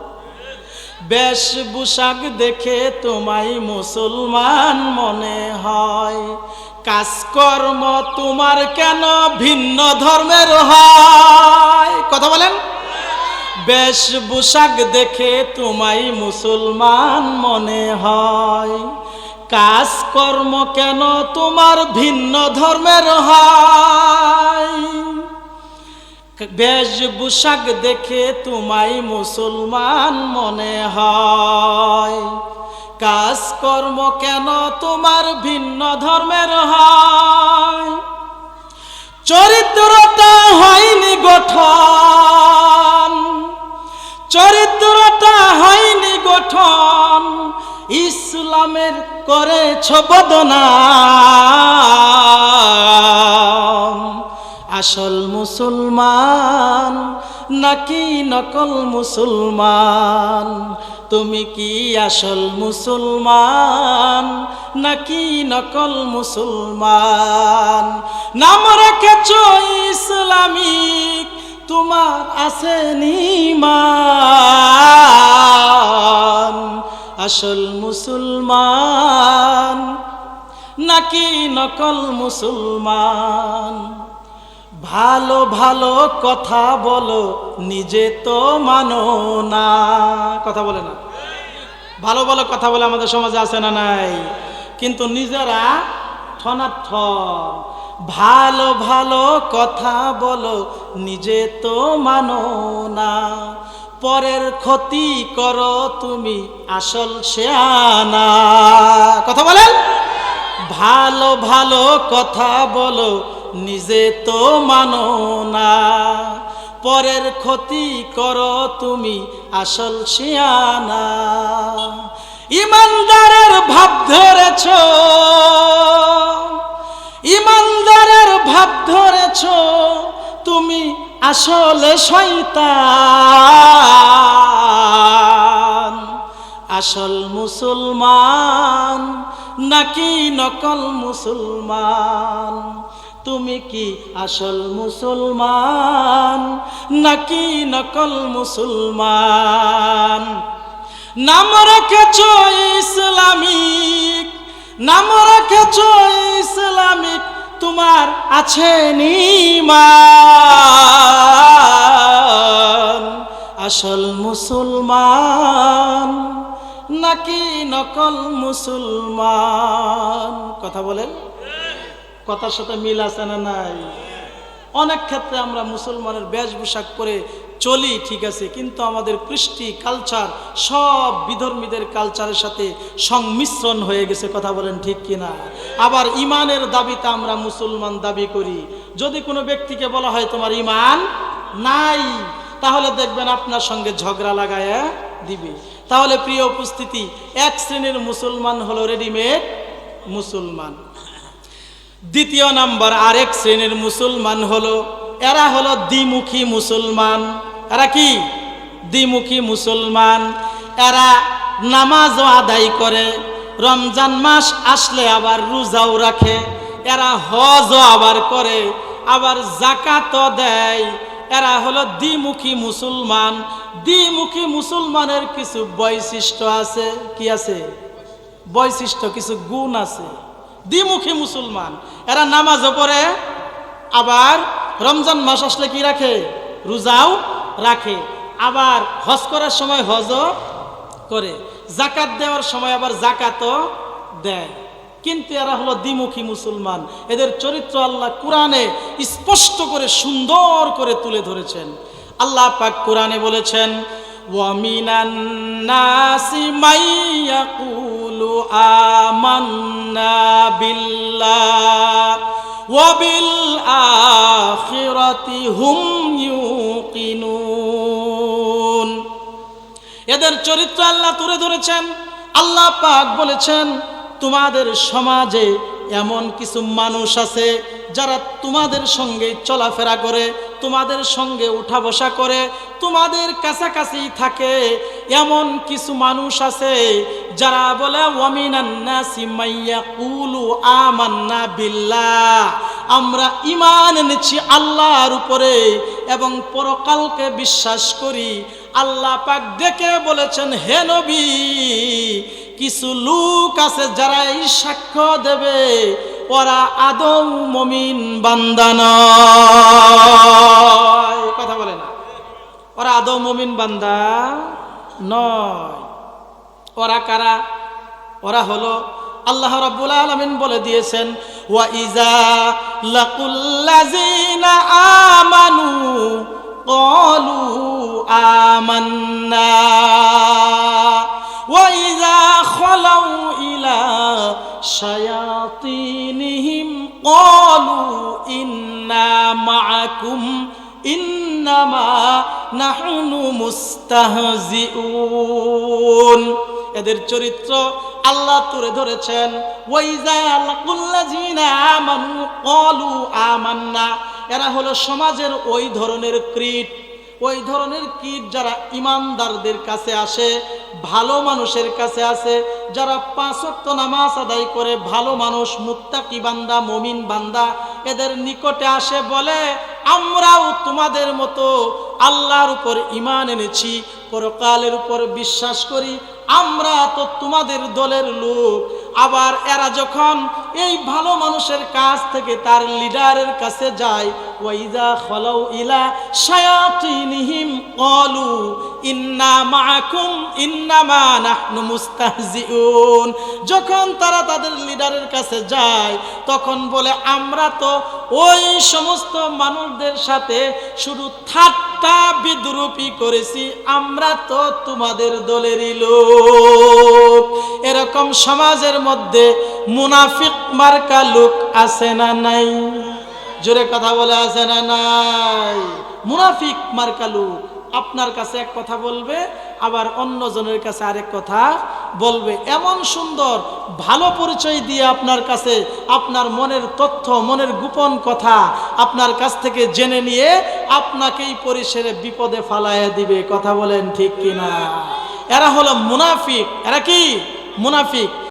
বেশ পোশাক দেখে তোমায় মুসলমান মনে হয়, কাজকর্ম তোমার কেন ভিন্ন ধর্মের হয়? কথা বলেন। বেশ পোশাক দেখে তোমায় মুসলমান মনে হয়, কাজকর্ম কেন তোমার ভিন্ন ধর্মের হয়? বেশ পোশাক দেখে তোমায় মুসলমান মনে হয়, কাজকর্ম কেন তোমার ভিন্ন ধর্মের হয়? চরিত্রটা হয়নি গঠন, চরিত্রটা হয়নি গঠন, ইসলামের করেছ বদনাম, আসল মুসলমান নাকি নকল মুসলমান? তুমি কি আসল মুসলমান নাকি নকল মুসলমান? নাম রেখেছ ইসলামিক, তোমার আছে ঈমান, আসল মুসলমান নাকি নকল মুসলমান? ভালো ভালো কথা বলো, নিজে তো মানো না। কথা বলে না? ভালো ভালো কথা বলে আমাদের সমাজে আছে না নাই? কিন্তু নিজেরা ঠনাঠন। ভালো ভালো কথা বলো, নিজে তো মানো না, পরের ক্ষতি করো তুমি আসল শেয়ানা। কথা বলেন। ভালো ভালো কথা বলো, নিজে তো মানো না, পরের ক্ষতি করো তুমি আসল শিয়ানা। ইমানদারের ভাব ধরেছ, ইমানদারের ভাব ধরেছ তুমি আসলে শয়তান। আসল মুসলমান নাকি নকল মুসলমান? তুমি কি আসল মুসলমান নাকি নকল মুসলমান? নাম রেখেছ ইসলামিক, নাম রেখেছ ইসলামিক, তোমার আছে ঈমান। আসল মুসলমান নাকি নকল মুসলমান? কথা বলেন। কথার সাথে মিল আছে না নাই? অনেক ক্ষেত্রে আমরা মুসলমানের বেশভূষা করে চলি, ঠিক আছে, কিন্তু আমাদের কৃষ্টি কালচার সব বিধর্মীদের কালচারের সাথে সংমিশ্রণ হয়ে গেছে। কথা বলেন ঠিক কিনা? আবার ইমানের দাবিতে আমরা মুসলমান দাবি করি। যদি কোনো ব্যক্তিকে বলা হয় তোমার ইমান নাই, তাহলে দেখবেন আপনার সঙ্গে ঝগড়া লাগায় দিবে। তাহলে প্রিয় উপস্থিতি, এক শ্রেণীর মুসলমান হলো রেডিমেড মুসলমান। দ্বিতীয় নাম্বার আরেক শ্রেণীর মুসলমান হলো, এরা হলো দ্বিমুখী মুসলমান। এরা কি? দ্বিমুখী মুসলমান। এরা নামাজও আদায় করে, রমজান মাস আসলে আবার রোজাও রাখে, এরা হজও আবার করে, আবার যাকাতও দেয়। এরা হলো দ্বিমুখী মুসলমান। দ্বিমুখী মুসলমানের কিছু বৈশিষ্ট্য আছে। কি আছে? বৈশিষ্ট্য, কিছু গুণ আছে। দ্বিমুখী মুসলমান, এরা নামাজও পড়ে, আবার রমজান মাস আসলে কি রাখে? রোজাও রাখে, আবার হজ করার সময় হজও করে, যাকাত দেওয়ার সময় আবার যাকাতও দেয়। কিন্তু এরা হলো দ্বিমুখী মুসলমান। এদের চরিত্র আল্লাহ কুরআনে স্পষ্ট করে সুন্দর করে তুলে ধরেছেন। আল্লাহ পাক কুরআনে বলেছেন, ওয়ামিনান নাসি মাইয়াকুলু আমান্না বিল্লাহ ওয়া বিল আখিরাতি হুম ইউকিনুন। এদের চরিত্র আল্লাহ তুলে ধরেছেন। আল্লাহ পাক বলেছেন, তোমাদের সমাজে এমন কিছু মানুষ আছে যারা তোমাদের সঙ্গে চলাফেরা করে, তোমাদের সঙ্গে উঠা বসা করে, তোমাদের কাছাকাছি থাকে। এমন কিছু মানুষ আছে যারা বলে ওয়ামিনান নাসি মাইয়াকুলু আমান্না বিল্লাহ, আমরা ঈমান এনেছি আল্লাহর উপরে এবং পরকালকে বিশ্বাস করি। আল্লাহ পাক ডেকে বলেছেন, হে নবী, কিছু লোক আছে যারা এই সাক্ষ্য দেবে ওরা আদৌ মুমিন বান্দা নয়। কথা বলে না? ওরা আদৌ মুমিন বান্দা নয়। ওরা কারা? ওরা হলো, আল্লাহ রাব্বুল আলামিন বলে দিয়েছেন, ওয়া ইজা লাকুল্লাযিনা আমানু ক্বালু আমান্না ওয়া ইজা খালাউ ইলা শায়াতিনহিম ক্বালু ইন্না মাআকুম ইন্নামা নাহনু মুস্তাহজিউন। এদের চরিত্র আল্লাহ তুলে ধরেছেন, ওয়া ইজা লাকুল্লাযিনা আমানু ক্বালু আমান্না। এরা হলো সমাজের ওই ধরনের কীট, ওই ধরনের কীট যারা ইমানদারদের কাছে আসে, ভালো মানুষের কাছে আসে, যারা 5 ওয়াক্ত নামাজ আদায় করে, ভালো মানুষ, মুত্তাকি বান্দা, মুমিন বান্দা, এদের নিকটে আসে, বলে আমরাও তোমাদের মতো আল্লাহর উপর ঈমান এনেছি, পরকালের উপর বিশ্বাস করি, আমরা তো তোমাদের দলের লোক। আবার এরা যখন এই ভালো মানুষের কাছ থেকে তার লিডারের কাছে যায়, ওয়াইদা খালাউ ইলা শায়াতিনহিম ক্বালু ইন্না মাআকুম ইন্নামা নাহনু মুস্তাহজিউন। যখন তারা তাদের লিডারের কাছে যায় তখন বলে আমরা তো ওই সমস্ত মানুষদের সাথে শুধু ঠাট্টা বিদ্রুপি করেছি, আমরা তো তোমাদের দলেরই লোক। এরকম সমাজের মধ্যে মুনাফিক মার্কা লোক আছে না নাই? জোরে কথা বলে আছে না নাই? মুনাফিক মার্কা লোক আপনার কাছে এক কথা বলবে, আবার অন্যজনের কাছে আরেক কথা বলবে। এমন সুন্দর ভালো পরিচয় দিয়ে আপনার কাছে আপনার মনের তথ্য, মনের গোপন কথা আপনার কাছ থেকে জেনে নিয়ে আপনাকেই পরিসরে বিপদে ফালাইয়া দিবে। কথা বলেন ঠিক কিনা? এরা হলো মুনাফিক। এরা কি মুনাফিক?